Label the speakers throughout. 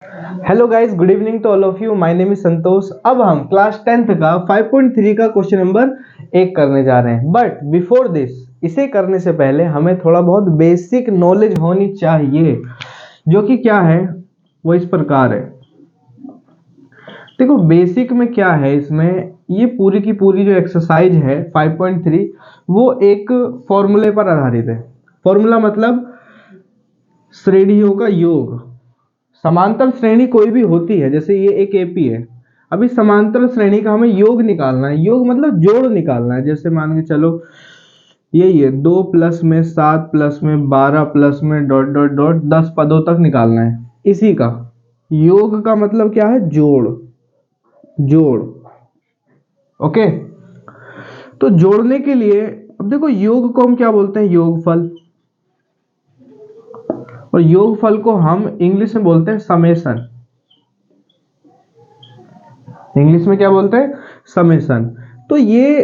Speaker 1: Hello guys, good evening to all of you. My name is Santosh. अब हम class 10th का 5.3 का question number 1 करने जा रहे हैं। बट बिफोर दिस, इसे करने से पहले हमें थोड़ा बहुत बेसिक नॉलेज होनी चाहिए, जो कि क्या है वो इस प्रकार है। देखो बेसिक में क्या है, इसमें ये पूरी की पूरी जो एक्सरसाइज है 5.3 वो एक फॉर्मूले पर आधारित है। फॉर्मूला मतलब श्रेणियों का योग। समांतर श्रेणी कोई भी होती है, जैसे ये एक एपी है। अभी समांतर श्रेणी का हमें योग निकालना है। योग मतलब जोड़ निकालना है। जैसे मान के चलो यही है, 2 प्लस में 7 प्लस में 12 प्लस में डॉट डॉट डॉट 10 पदों तक निकालना है। इसी का योग का मतलब क्या है, जोड़। जोड़ ओके। तो जोड़ने के लिए अब देखो, योग को हम क्या बोलते हैं, योगफल। और योगफल को हम इंग्लिश में बोलते हैं समेशन। इंग्लिश में क्या बोलते हैं, समेशन। तो ये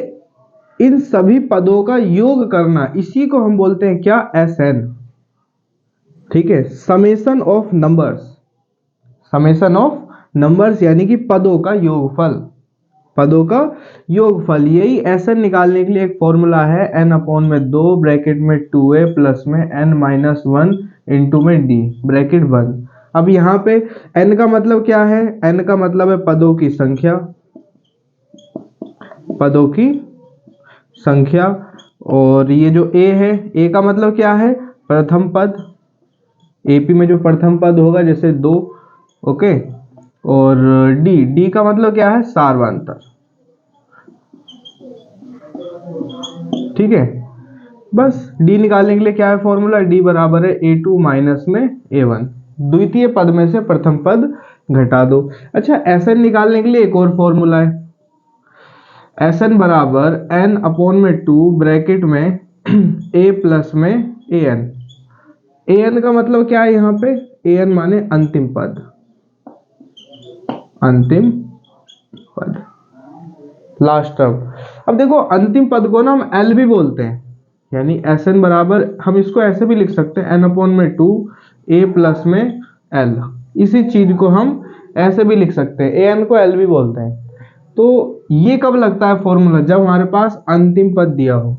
Speaker 1: इन सभी पदों का योग करना, इसी को हम बोलते हैं क्या, एस एन। ठीक है, summation of numbers. Summation of numbers यानी कि पदों का योगफल। पदों का योगफल, यही एस एन निकालने के लिए एक फॉर्मूला है, एन अपॉन में 2 ब्रैकेट में 2a प्लस में n माइनस 1 इंटू में d ब्रैकेट बंद। अब यहाँ पे n का मतलब क्या है, n का मतलब है पदों की संख्या। पदों की संख्या। और ये जो a है, a का मतलब क्या है, प्रथम पद। एपी में जो प्रथम पद होगा, जैसे 2। ओके। और d का मतलब क्या है, सार्वधातुक। ठीक है, बस d निकालने के लिए क्या है फॉर्मूला, d बराबर है a2 माइनस में a1। द्वितीय पद में से प्रथम पद घटा दो। अच्छा, एसएन निकालने के लिए एक और फॉर्मूला है, एस एन बराबर एन अपॉन में 2 ब्रैकेट में ए प्लस में ए एन। ए एन का मतलब क्या है, यहाँ पे ए एन माने अंतिम पद। अंतिम पद, लास्ट टर्म। अब देखो अंतिम पद को ना हम एल भी बोलते हैं, यानी एस एन बराबर हम इसको ऐसे भी लिख सकते हैं, एन अपॉन में 2 ए प्लस में एल। इसी चीज को हम ऐसे भी लिख सकते हैं, ए एन को एल भी बोलते हैं। तो ये कब लगता है फॉर्मूला, जब हमारे पास अंतिम पद दिया हो।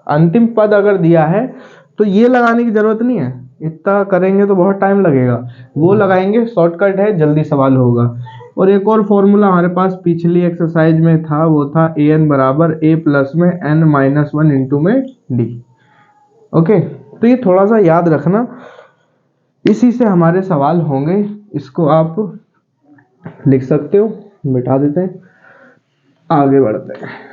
Speaker 1: अंतिम पद अगर दिया है तो ये लगाने की जरूरत नहीं है, इतना करेंगे तो बहुत टाइम लगेगा। वो लगाएंगे, शॉर्टकट है, जल्दी सवाल होगा। और एक और फॉर्मूला हमारे पास पिछली एक्सरसाइज में था, वो था ए एन बराबर ए प्लस में एन माइनस 1 इंटू में डी। ओके, तो ये थोड़ा सा याद रखना, इसी से हमारे सवाल होंगे। इसको आप लिख सकते हो। मिटा देते हैं, आगे बढ़ते हैं।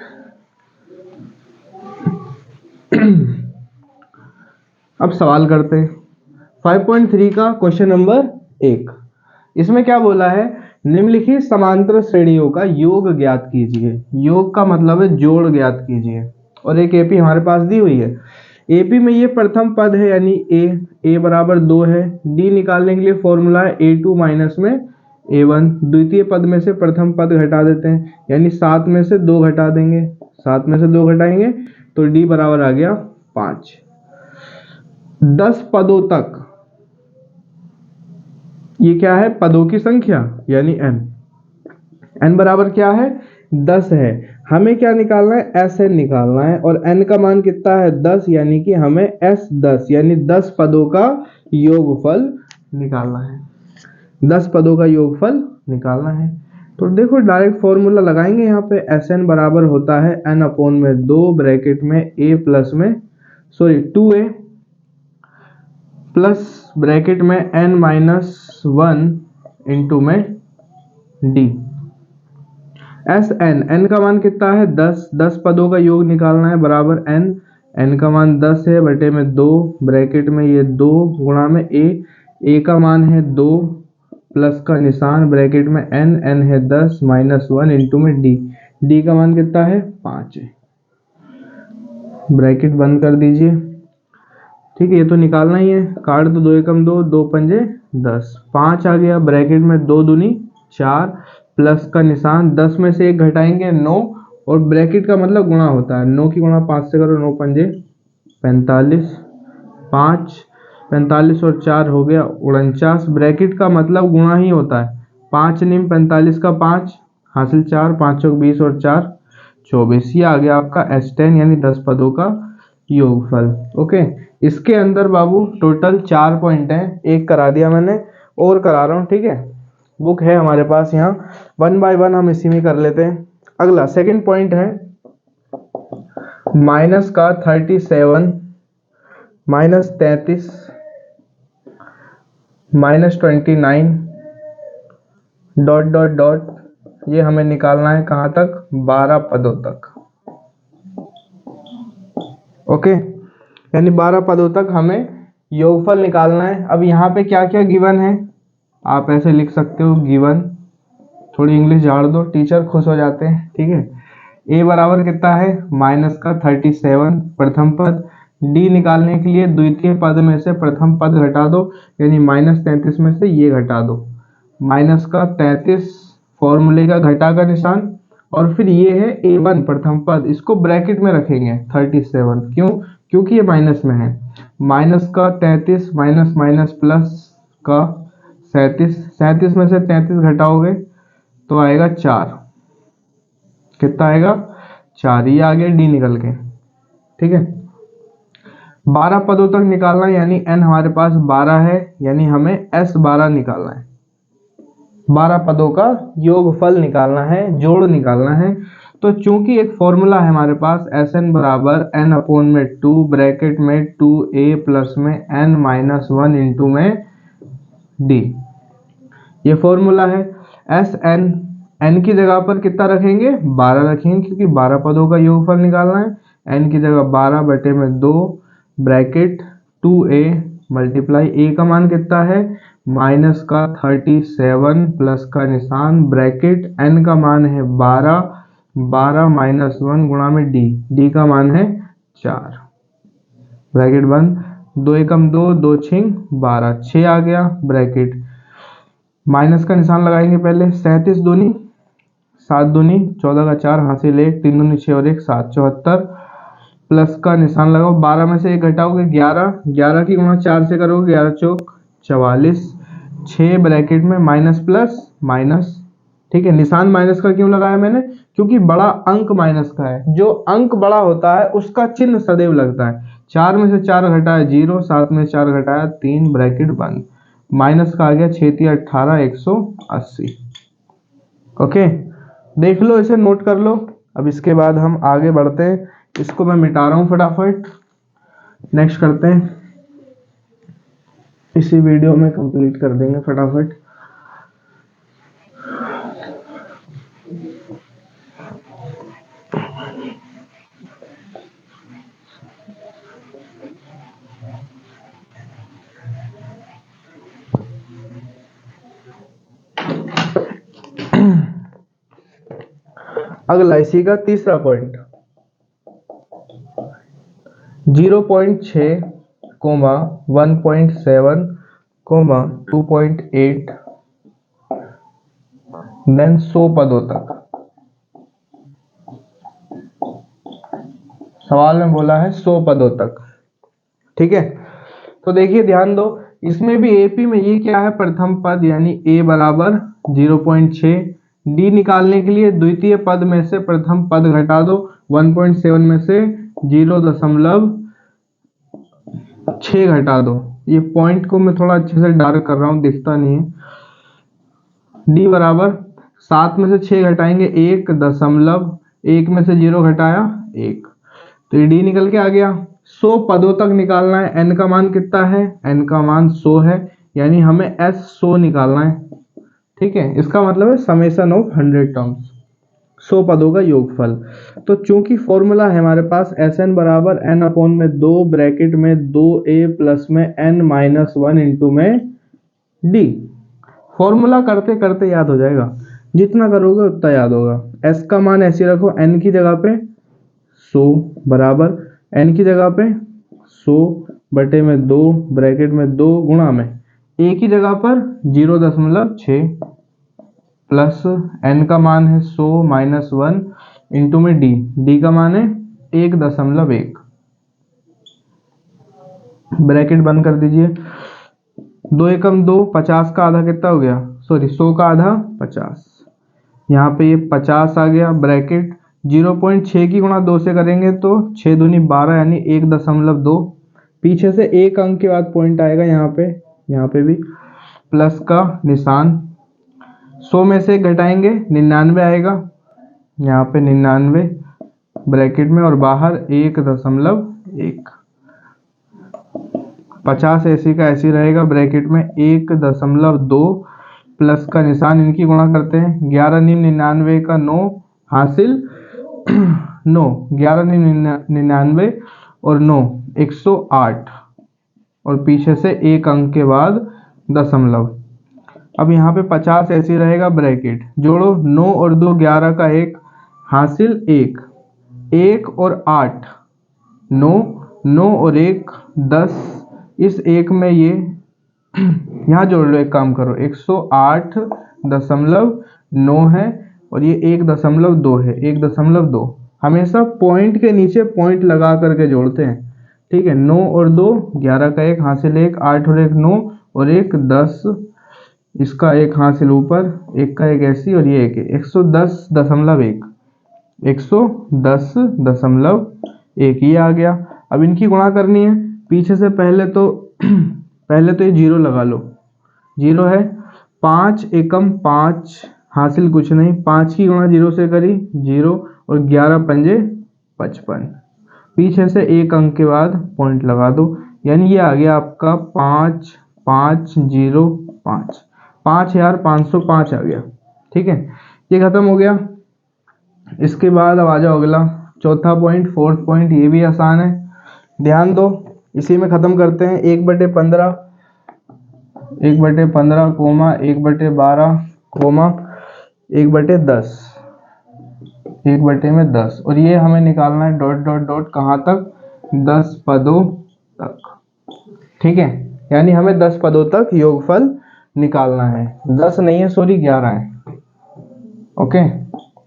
Speaker 1: अब सवाल करते हैं 5.3 का क्वेश्चन नंबर 1। इसमें क्या बोला है, निम्नलिखित समांतर श्रेणियों का योग ज्ञात कीजिए। योग का मतलब है जोड़ ज्ञात कीजिए। और एक एपी हमारे पास दी हुई है। एपी में ये प्रथम पद है, यानी ए बराबर 2 है। डी निकालने के लिए फॉर्मूला है a2 माइनस में a1। द्वितीय पद में से प्रथम पद घटा देते हैं, यानी 7 में से 2 घटा देंगे। 7 में से 2 घटाएंगे तो डी बराबर आ गया 5। 10 पदों तक, ये क्या है, पदों की संख्या यानी n। n बराबर क्या है, 10 है। हमें क्या निकालना है, एस एन निकालना है। और n का मान कितना है, 10, यानी कि हमें एस 10 यानी 10 पदों का योगफल निकालना है। 10 पदों का योगफल निकालना है। तो देखो डायरेक्ट फॉर्मूला लगाएंगे यहाँ पे, एस एन बराबर होता है n अपॉन में 2 ब्रैकेट में a प्लस में 2a प्लस ब्रैकेट में n माइनस 1 इंटू में d। एस एन का मान कितना है, 10। 10 पदों का योग निकालना है, बराबर n का मान 10 है बटे में 2 ब्रैकेट में ये 2 गुणा में a का मान है 2 प्लस का निशान ब्रैकेट में n है 10 माइनस 1 इंटू में d का मान कितना है, 5 है। ब्रैकेट बंद कर दीजिए। ठीक है, ये तो निकालना ही है, काट तो 2 एकम 2, 2 पंजे 10, 5 आ गया। ब्रैकेट में 2 दूनी 4 प्लस का निशान, 10 में से 1 घटाएंगे 9। और ब्रैकेट का मतलब गुणा होता है, 9 की गुणा 5 से करो, 9 पंजे 45। 5 45 और 4 हो गया 49। ब्रैकेट का मतलब गुणा ही होता है, 5 निम 45 का 5 हासिल 4, 5 चौक 20 और 4 24। ये आ गया आपका S10 यानी 10 पदों का योगफल। ओके, इसके अंदर बाबू टोटल 4 पॉइंट हैं, एक करा दिया मैंने और करा रहा हूँ, ठीक है। बुक है हमारे पास यहाँ, 1 बाय 1 हम इसी में कर लेते हैं। अगला सेकंड पॉइंट है माइनस का 37 minus 33 minus 29 dot dot dot, ये हमें निकालना है कहाँ तक, 12 पदों तक। ओके, यानी 12 पदों तक हमें योगफल निकालना है। अब यहाँ पे क्या क्या गिवन है, आप ऐसे लिख सकते हो गिवन, थोड़ी इंग्लिश झाड़ दो, टीचर खुश हो जाते हैं, ठीक है। ए बराबर कितना है, माइनस का 37 प्रथम पद। डी निकालने के लिए द्वितीय पद में से प्रथम पद घटा दो, यानी माइनस 33 में से ये घटा दो, माइनस का 33 फॉर्मूले का घटा का निशान, और फिर ये है A1 प्रथम पद, इसको ब्रैकेट में रखेंगे 37, क्यों, क्योंकि ये माइनस में है। माइनस का 33 माइनस माइनस प्लस का 37, 37 में से 33 घटाओगे तो आएगा 4, कितना आएगा 4, ये आ गया डी निकल के, ठीक है। 12 पदों तक निकालना है, यानी n हमारे पास 12 है, यानी हमें S12 निकालना है, 12 पदों का योगफल निकालना है, जोड़ निकालना है। तो चूंकि एक फॉर्मूला है हमारे पास Sn बराबर n अपॉन में 2 ब्रैकेट में 2a प्लस में n माइनस 1 इंटू में d, ये फॉर्मूला है। Sn n की जगह पर कितना रखेंगे, 12 रखेंगे, क्योंकि 12 पदों का योगफल निकालना है। n की जगह 12 बटे में 2 ब्रैकेट 2a मल्टीप्लाई a का मान कितना है, माइनस का 37 प्लस का निशान ब्रैकेट n का मान है 12, 12 माइनस 1 गुणा में d का मान है 4, ब्रैकेट बंद, 2 एकम 2, 2 छिंग 12, 6 आ गया ब्रैकेट, माइनस का निशान लगाएंगे पहले, 37 दूनी 7 दूनी 14 का 4 हासिल 1, 3 दूनी 6 और 1 7, 74 प्लस का निशान लगाओ, 12 में से 1 घटाओगे 11, 11 की गुणा 4 से करोगे 11 चौक 44, 6 ब्रैकेट में माइनस प्लस माइनस, ठीक है। निशान माइनस का क्यों लगाया मैंने, क्योंकि बड़ा अंक माइनस का है, जो अंक बड़ा होता है उसका चिन्ह सदैव लगता है। 4 में से 4 घटाया 0, 7 में 4 घटाया 3 ब्रैकेट बंद, माइनस का आ गया 6 18 180। ओके, देख लो इसे, नोट कर लो। अब इसके बाद हम आगे बढ़ते हैं, इसको मैं मिटा रहा हूँ फटाफट, नेक्स्ट करते हैं, इसी वीडियो में कंप्लीट कर देंगे फटाफट। अगला इसी का तीसरा पॉइंट, 0.6 कोमा 1.7 कोमा 2.8 देन 100 पदों तक। सवाल में बोला है 100 पदों तक, ठीक है। तो देखिए ध्यान दो, इसमें भी एपी में ये क्या है, प्रथम पद, यानी a बराबर 0.6, डी निकालने के लिए द्वितीय पद में से प्रथम पद घटा दो, 1.7 में से 0.6 घटा दो, ये पॉइंट को मैं थोड़ा अच्छे से डार्क कर रहा हूँ, दिखता नहीं है। डी बराबर 7 में से 6 घटाएंगे 1.1 में से 0 घटाया 1, तो ये डी निकल के आ गया। 100 पदों तक निकालना है, n का मान कितना है, n का मान 100 है, यानी हमें S100 निकालना है, ठीक है। इसका मतलब है समेशन ऑफ 100 टर्म्स, 100 पदों का योगफल। तो चूंकि फॉर्मूला है हमारे पास Sn बराबर n अपॉन में 2 ब्रैकेट में 2a प्लस में n माइनस 1 इंटू में d, फॉर्मूला करते करते याद हो जाएगा, जितना करोगे उतना याद होगा। s का मान ऐसे रखो, n की जगह पे 100 बराबर n की जगह पे 100 बटे में 2 ब्रैकेट में 2 गुणा में a की जगह पर 0.6 प्लस n का मान है 100 माइनस 1 इंटू में d का मान है 1.1, ब्रैकेट बंद कर दीजिए। 2 एकम 2, 50 का आधा कितना हो गया, सॉरी 100 का आधा 50। यहाँ पे ये 50 आ गया। ब्रैकेट 0.6 की गुणा 2 से करेंगे तो 6 दूनी 12 यानी 1.2। पीछे से एक अंक के बाद पॉइंट आएगा यहाँ पे भी प्लस का निशान। 100 में से घटाएंगे 99 आएगा, यहाँ पे 99 ब्रैकेट में और बाहर 1.1। 50 ऐसी का ऐसी रहेगा, ब्रैकेट में 1.2 प्लस का निशान। इनकी गुणा करते हैं। 11 नीम 99 का 9 हासिल 9, 11 नीम 99 और 9 108 और पीछे से एक अंक के बाद दशमलव। अब यहाँ पे 50 ऐसी रहेगा, ब्रैकेट जोड़ो 9 और 2 11 का 1 हासिल 1, 1 और 8 9, 9 और 1 10। इस एक में ये यहाँ जोड़ लो, एक काम करो 108.9 है और ये 1.2 है, 1.2। हमेशा पॉइंट के नीचे पॉइंट लगा करके जोड़ते हैं, ठीक है। 9 और 2 11 का 1 हासिल 1, 8 और 1 9 और 1 10। इसका 1 हासिल ऊपर, 1 का 1 ऐसी और ये 1 110.1, 110.1 ये आ गया। अब इनकी गुणा करनी है। पीछे से पहले तो ये जीरो लगा लो, जीरो है। 5 एकम 5 हासिल कुछ नहीं, 5 की गुणा 0 से करी 0 और 11 पंजे 55। पीछे से एक अंक के बाद पॉइंट लगा दो, यानी ये आ गया आपका 5 5 0 5, 5505 आ गया, ठीक है। ये खत्म हो गया। इसके बाद अब आ जाओ अगला, चौथा पॉइंट, फोर्थ पॉइंट। ये भी आसान है, ध्यान दो। इसी में खत्म करते हैं। 1/15 कोमा 1/12 कोमा 1/10, 1/10 और ये हमें निकालना है डॉट डॉट डॉट कहाँ तक, 10 पदों तक, ठीक है। यानी हमें 10 पदों तक योगफल निकालना है। 10 नहीं है, सॉरी 11 है, ओके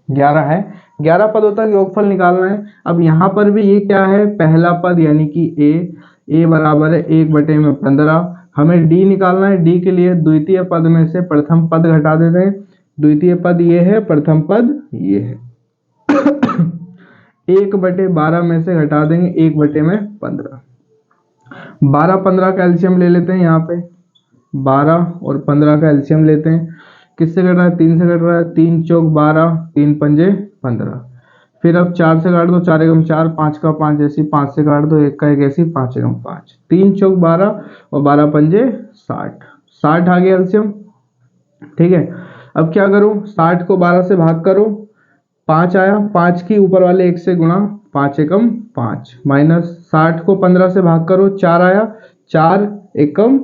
Speaker 1: 11 है। 11 पदों तक योगफल निकालना है। अब यहाँ पर भी ये क्या है, पहला पद यानी कि a बराबर है 1/15। हमें d निकालना है। d के लिए द्वितीय पद में से प्रथम पद घटा देते हैं। द्वितीय पद ये है, प्रथम पद ये है। 1/12 में से घटा देंगे 1/15। 12 15 का एलसीएम ले लेते हैं। यहाँ पे 12 और 15 का एलसीएम लेते हैं। किससे कट रहा है, 3 से कट रहा है। 3 चौक 12, 3 पंजे 15। फिर अब 4 से काट दो, 4 एकम 4, 5 का 5 ऐसी, 5 से काट दो, 1 का 1 ऐसी, 5 एकम 5। 3 चौक 12 और 12 पंजे 60, 60 आ गया एलसीएम, ठीक है। अब क्या करूं, 60 को 12 से भाग करो, 5 आया। 5 की ऊपर वाले 1 से गुणा, 5 एकम 5 माइनस 60 को 15 से भाग करो, 4 आया। 4 एकम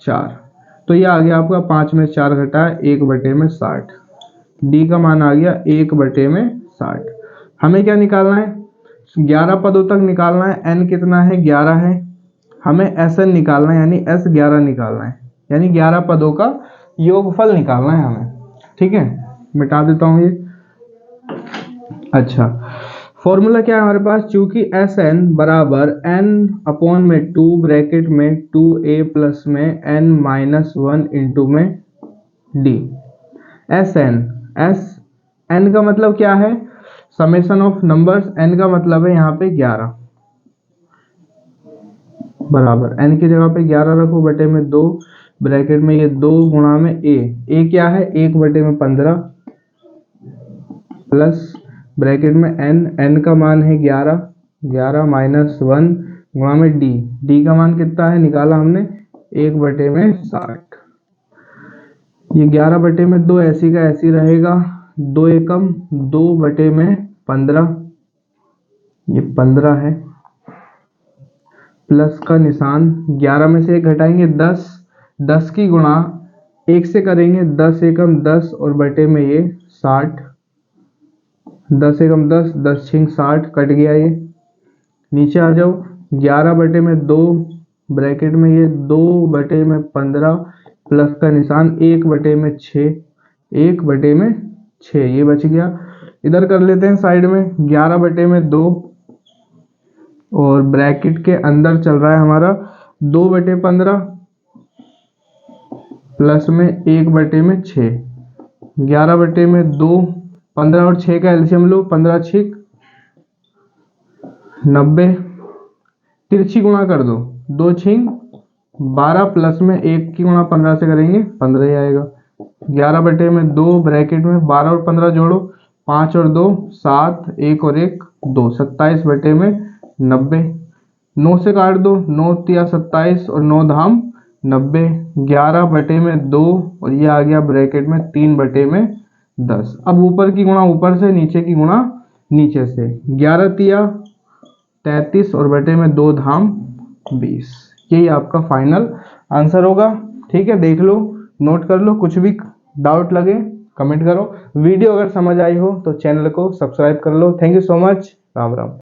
Speaker 1: 4, तो ये आ गया आपका 5 में 4 घटा 1/60। डी का मान आ गया 1/60। हमें क्या निकालना है, 11 पदों तक निकालना है। n कितना है, 11 है। हमें Sn निकालना है, यानी S11 निकालना है, यानी 11 पदों का योगफल निकालना है हमें, ठीक है। मिटा देता हूँ ये। अच्छा, फॉर्मूला क्या है हमारे पास, चूंकि Sn बराबर n में 2 ब्रैकेट में 2a प्लस में n-1 इंटू में d। Sn का मतलब क्या है, समेशन ऑफ नंबर्स। n का मतलब है यहाँ पे 11 बराबर n की जगह पे 11 रखो बटे में 2 ब्रैकेट में ये 2 गुणा में a क्या है 1/15 प्लस ब्रैकेट में n का मान है 11 माइनस 1 गुणा में d का मान कितना है निकाला हमने 1/60। ये 11/2 ऐसी का ऐसी रहेगा। 2 एकम 2/15, ये 15 है प्लस का निशान। 11 में से 1 घटाएंगे 10, 10 की गुणा 1 से करेंगे 10 एकम 10 और बटे में ये 60। 10 एकम 10, 10 छिंग 60 कट गया। ये नीचे आ जाओ, 11/2 ब्रैकेट में ये 2/15 प्लस का निशान 1/6, 1/6 ये बच गया। इधर कर लेते हैं साइड में 11/2 और ब्रैकेट के अंदर चल रहा है हमारा 2/15 प्लस में 1/6, 11/2, 15 और 6 का एलसीएम लो, 15 6 90, तिरछी गुणा कर दो, 2 6 12 प्लस में 1 की गुणा 15 से करेंगे 15 ही आएगा। 11/2 ब्रैकेट में 12 और 15 जोड़ो, 5 और 2 7, 1 और 1 2, 27/90, 9 से काट दो, 9 तिया 27 और 9 धाम 90, 11/2 और ये आ गया ब्रैकेट में 3/10। अब ऊपर की गुणा ऊपर से, नीचे की गुणा नीचे से, 11 तिया 33 और बटे में 2 धाम 20। यही आपका फाइनल आंसर होगा। ठीक है, देख लो, नोट कर लो, कुछ भी डाउट लगे कमेंट करो। वीडियो अगर समझ आई हो तो चैनल को सब्सक्राइब कर लो। Thank you so much. Ram Ram.